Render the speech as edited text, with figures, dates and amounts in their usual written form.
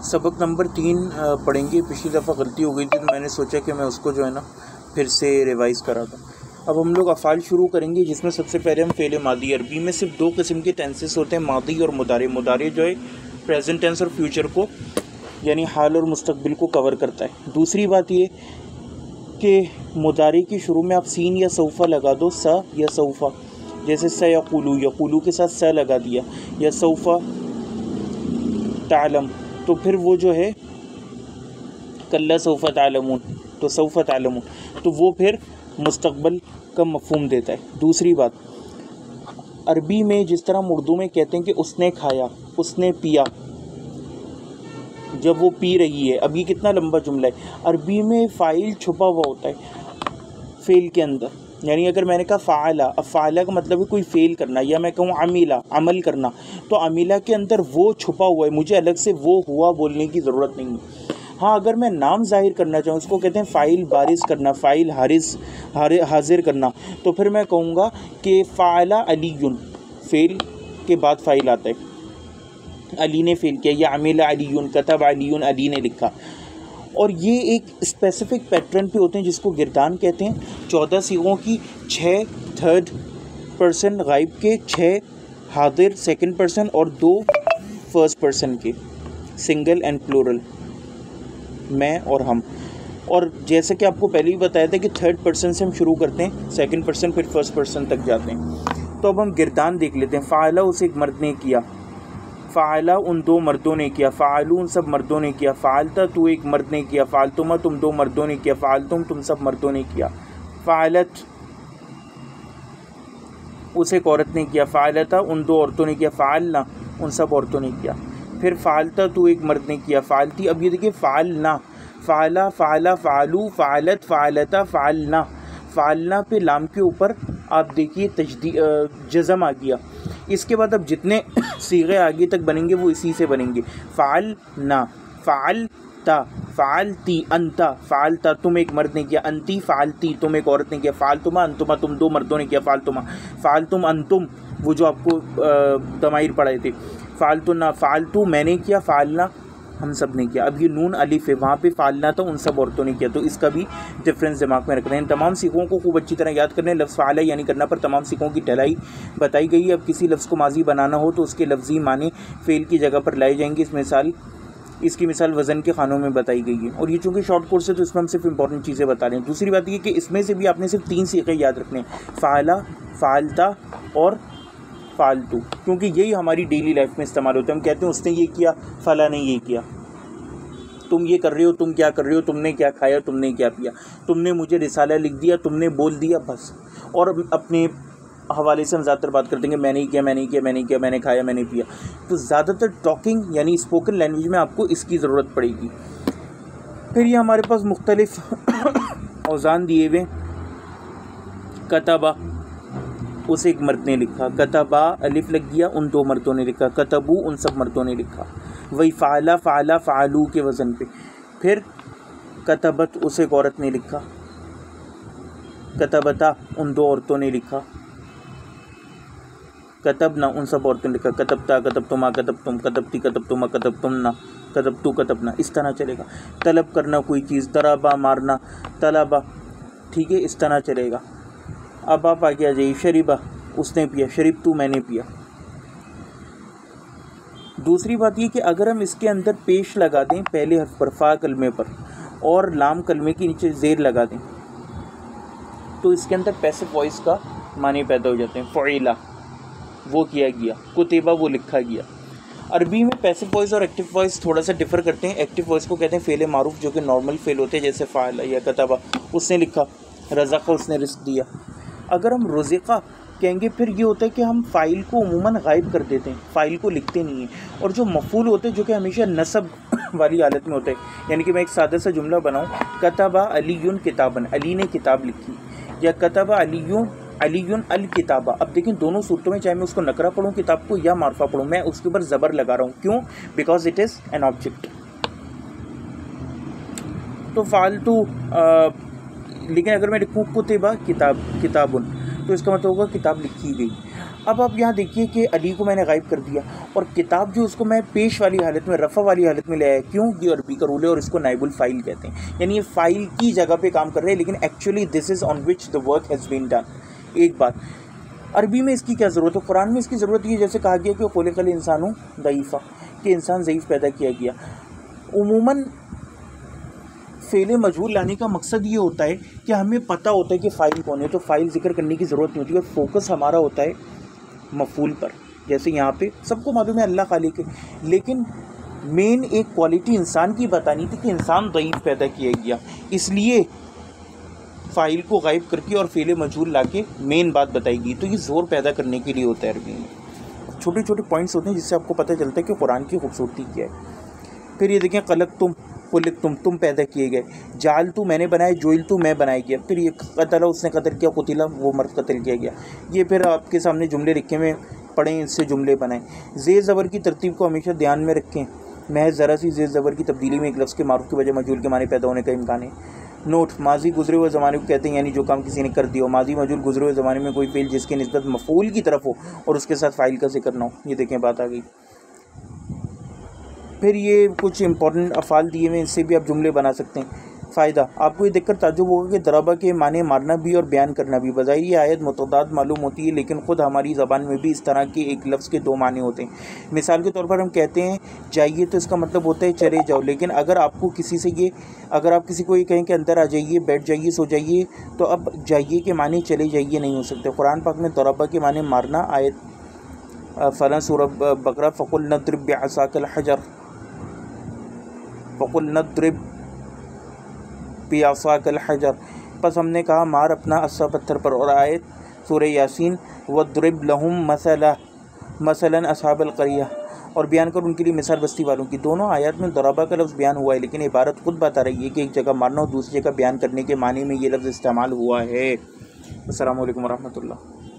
سبق نمبر 3 پڑھیں گے. پچھلی دفعہ غلطی ہو گئی تھی تو میں نے سوچا کہ میں اس کو جو ہے نا پھر سے ریوائز کرا دوں. اب ہم لوگ افعال شروع کریں گے، جس میں سب سے پہلے ہم فعل ماضی. عربی میں صرف 2 قسم کے ٹینسز ہوتے ہیں، ماضی اور مضارع. مضارع جو ہے پریزنٹ ٹینس اور فیوچر کو یعنی حال اور مستقبل کو کور کرتا ہے. دوسری بات یہ کہ مضارع کی شروع میں آپ سین یا سوفا لگا دو، سا یا سوفا، جیسے س یقولو، یقولو کے ساتھ سا لگا دیا، یا سوفا تعلم، تو پھر وہ جو ہے کلا سوف تعلمون، تو سوف تعلمون، تو وہ پھر مستقبل کا مفہوم دیتا ہے. دوسری بات، عربی میں جس طرح ہم اردو میں کہتے ہیں کہ اس نے کھایا، اس نے پیا، جب وہ پی رہی ہے. اب یہ کتنا لمبا جملہ ہے. عربی میں فاعل چھپا ہوا ہوتا ہے فعل کے اندر. یعنی اگر میں نے کہا فعلا، اب فعلا کا مطلب ہے کوئی فعل کرنا، یا میں کہوں عمیلا، عمل کرنا، تو عمیلا کے اندر وہ چھپا ہوا ہے، مجھے الگ سے وہ ہوا بولنے کی ضرورت نہیں ہے. ہاں اگر میں نام ظاہر کرنا چاہوں، اس کو کہتے ہیں فاعل بارز کرنا، فاعل حاضر کرنا، تو پھر میں کہوں گا کہ فعلا علی، فعل کے بعد فاعل آتا ہے، علی نے فعل کیا، یا عمل علی، کتب علی، علی نے لکھا. اور یہ ایک اسپیسیفک پیٹرن پہ ہوتے ہیں جس کو گردان کہتے ہیں. 14 صیغوں کی 6 تھرڈ پرسن غائب کے، 6 حاضر سیکنڈ پرسن، اور 2 فرسٹ پرسن کے، سنگل اینڈ پلورل، میں اور ہم. اور جیسا کہ آپ کو پہلے ہی بتایا تھا کہ تھرڈ پرسن سے ہم شروع کرتے ہیں، سیکنڈ پرسن پھر فرسٹ پرسن تک جاتے ہیں. تو اب ہم گردان دیکھ لیتے ہیں. فعلا اس ایک مرد نے کیا، فعلا ان 2 مردوں نے کیا، فعلو ان سب مردوں نے کیا، فعلتا تو ایک مرد نے کیا، فعلتما تم 2 مردوں نے کیا، فعلتم تم سب مردوں نے کیا، فعلت اس ایک عورت نے کیا، فعلتا ان 2 عورتوں نے کیا، فعلنا ان سب عورتوں نے کیا. پھر فعلتا تو ایک مرد نے کیا، فعلتی. اب یہ دیکھیے فعلنا، فعلا، فعلا، فعلو، فعلت، فعلتا، فعلنا. فعلنا پہ لام کے اوپر آپ دیکھیے جزم آ گیا. اس کے بعد اب جتنے صیغے آگے تک بنیں گے وہ اسی سے بنیں گے. فعلنا، فعلتا، فعلتی، انتا، فعلتا تم ایک مرد نے کیا، انتی، فعلتی تم ایک عورت نے کیا، فعلتما انتما تم 2 مردوں نے کیا، فعلتما، فعلتم انتم وہ جو آپ کو ضمائر پڑھائے تھے، فعلتنا، فعلتو میں نے کیا، فعلنا ہم سب نے کیا. اب یہ نون الف ہے، وہاں پہ فعلنا تھا ان سب عورتوں نے کیا، تو اس کا بھی ڈفرینس دماغ میں رکھنا ہے. ان تمام صیغوں کو خوب اچھی طرح یاد کرنا ہے. لفظ فعلا یعنی کرنا پر تمام صیغوں کی ڈھلائی بتائی گئی ہے. اب کسی لفظ کو ماضی بنانا ہو تو اس کے لفظی معنی فعل کی جگہ پر لائے جائیں گے. اس کی مثال وزن کے خانوں میں بتائی گئی ہے. اور یہ چونکہ شارٹ کورس ہے تو اس میں ہم صرف امپورٹنٹ چیزیں بتا رہے ہیں. دوسری بات یہ کہ اس میں سے بھی آپ نے صرف 3 صیغے یاد رکھنے ہیں، فعلا، فعلتا اور فعلتو، کیونکہ یہی ہماری ڈیلی لائف میں استعمال ہوتا ہے. ہم کہتے ہیں اس نے یہ کیا، فلاں نے یہ کیا، تم یہ کر رہے ہو، تم کیا کر رہے ہو، تم نے کیا کھایا، تم نے کیا پیا، تم نے مجھے رسالہ لکھ دیا، تم نے بول دیا، بس. اور اپنے حوالے سے ہم زیادہ تر بات کرتے ہیں کہ میں نے کیا، میں نے کیا، میں نے کیا، میں نے کھایا، میں نے پیا. تو زیادہ تر ٹاکنگ یعنی اسپوکن لینگویج میں آپ کو اس کی ضرورت پڑے گی. پھر یہ ہمارے پاس مختلف اوزان دیے ہوئے. کتبہ اس ایک مرد نے لکھا، کتبہ الف لگ گیا، ان 2 مردوں نے لکھا، کتبو ان سب مردوں نے لکھا. وہی فعلا، فعلا، فعلو کے وزن پہ. پھر کتبت اس ایک عورت نے لکھا، کتبتا ان 2 عورتوں نے لکھا، کتبنا ان سب عورتوں نے لکھا، کتبتا، کتبتما، کتبتم، کتبتی، کتبتما، کتبتمنا، کتبتو، کتبنا. اس طرح چلے گا. طلب کرنا کوئی چیز، ضربا مارنا، طلبا، ٹھیک ہے، اس طرح چلے گا. اب آپ آگے آ جائیے. شریبہ اس نے پیا، شریبتو میں نے پیا. دوسری بات یہ کہ اگر ہم اس کے اندر پیش لگا دیں پہلے حرف پر، فا کلمے پر، اور لام کلمے کے نیچے زیر لگا دیں تو اس کے اندر پیسو وائس کا معنی پیدا ہو جاتے ہیں. فعیلا وہ کیا گیا، کتبہ وہ لکھا گیا. عربی میں پیسو وائس اور ایکٹیو وائس تھوڑا سا ڈفر کرتے ہیں. ایکٹیو وائس کو کہتے ہیں فعل معروف جو کہ نارمل فعل ہوتے ہیں، جیسے فعلا یا کتبہ اس نے لکھا، رزقہ اس نے رزق دیا. اگر ہم رزقہ کہیں گے پھر یہ ہوتا ہے کہ ہم فاعل کو عموماً غائب کر دیتے ہیں، فاعل کو لکھتے نہیں ہیں. اور جو مفعول ہوتے ہیں جو کہ ہمیشہ نصب والی حالت میں ہوتا ہے، یعنی کہ میں ایک سادہ سا جملہ بناؤں، کتبہ علی کتابن، علی نے کتاب لکھی، یا کتبہ علی الکتابہ. اب دیکھیں دونوں صورتوں میں چاہے میں اس کو نکرہ پڑھوں کتاب کو یا معرفہ پڑھوں، میں اس کے اوپر زبر لگا رہا ہوں. کیوں؟ Because it is an object. تو فالتو لیکن اگر میں لکھوں کتبہ کتابن تو اس کا مطلب ہوگا کتاب لکھی گئی. اب آپ یہاں دیکھیے کہ علی کو میں نے غائب کر دیا، اور کتاب جو اس کو میں پیش والی حالت میں، رفع والی حالت میں لے آیا، کیوں؟ یہ عربی کا رول ہے اور اس کو نائب الفاعل کہتے ہیں، یعنی یہ فائل کی جگہ پہ کام کر رہے ہیں، لیکن actually this is on which the work has been done. ایک بات، عربی میں اس کی کیا ضرورت ہے؟ قرآن میں اس کی ضرورت یہ، جیسے کہا گیا کہ خلق الانسان ضعیفا، کہ انسان ضعیف پیدا کیا گیا۔ عموماً فعل مجہول لانے کا مقصد یہ ہوتا ہے کہ ہمیں پتہ ہوتا ہے کہ فائل کون ہے، تو فائل ذکر کرنے کی ضرورت نہیں ہوتی، اور فوکس ہمارا ہوتا ہے مفعول پر، جیسے یہاں پہ سب کو معلوم ہے اللہ خالق ہے، لیکن مین ایک کوالٹی انسان کی بتانی تھی کہ انسان ضعیف پیدا کیا گیا، اس لیے فائل کو غائب کر کے اور فعل مجہول لا کے مین بات بتائی گئی، تو یہ زور پیدا کرنے کے لیے ہوتا ہے عربی میں۔ چھوٹے چھوٹے پوائنٹس ہوتے ہیں جس سے آپ کو پتہ چلتا ہے کہ قرآن کی خوبصورتی کیا ہے۔ پھر یہ دیکھیں خلق تم پیدا کیے گئے، جعل تو میں نے بنایا، جوئل تو میں بنایا گیا، پھر یہ قتل اس نے قتل کیا، قتل وہ مرد قتل کیا گیا۔ یہ پھر آپ کے سامنے جملے لکھے ہوئے پڑھیں، اس سے جملے بنائیں۔ زیر زبر کی ترتیب کو ہمیشہ دھیان میں رکھیں، محض ذرا سی زیر زبر کی تبدیلی میں ایک لفظ کے معروف کی وجہ مجہول کے معنی پیدا ہونے کا امکان ہے۔ نوٹ، ماضی گزرے ہوئے زمانے کو کہتے ہیں، یعنی جو کام کسی نے کر دیا ہو۔ ماضی مجہول گزرے ہوئے زمانے میں کوئی فعل جس کی نسبت مفعول کی طرف ہو اور اس کے ساتھ فاعل کا ذکر نہ ہو۔ یہ دیکھیں بات آ گئی۔ پھر یہ کچھ امپورٹنٹ افعال دیے ہوئے، اس سے بھی آپ جملے بنا سکتے ہیں۔ فائدہ، آپ کو یہ دیکھ کر تعجب ہوگا کہ ضربہ کے معنی مارنا بھی اور بیان کرنا بھی، بظاہر یہ آیت متضاد معلوم ہوتی ہے، لیکن خود ہماری زبان میں بھی اس طرح کے ایک لفظ کے دو معنی ہوتے ہیں۔ مثال کے طور پر ہم کہتے ہیں جائیے، تو اس کا مطلب ہوتا ہے چلے جاؤ، لیکن اگر آپ کسی کو یہ کہیں کہ اندر آ جائیے، بیٹھ جائیے، سو جائیے، تو اب جائیے کے معنی چلے جائیے نہیں ہو سکتے۔ قرآن پاک میں ضربہ کے معنی مارنا آیت فلاں سورہ بقرہ فقل نضرب بعصاک الحجر، فقل نضرب بعصاک الحجر، پس ہم نے کہا مار اپنا عصا پتھر پر۔ اور آیت سورہ یاسین وَاضْرِبْ لَهُم مثلاً اصحاب القریہ، اور بیان کر ان کے لیے مثال بستی والوں کی۔ دونوں آیات میں ضربہ کا لفظ بیان ہوا ہے، لیکن عبارت خود بتا رہی ہے کہ ایک جگہ مارنا اور دوسری جگہ بیان کرنے کے معنی میں یہ لفظ استعمال ہوا ہے۔ السلام علیکم ورحمۃ اللہ۔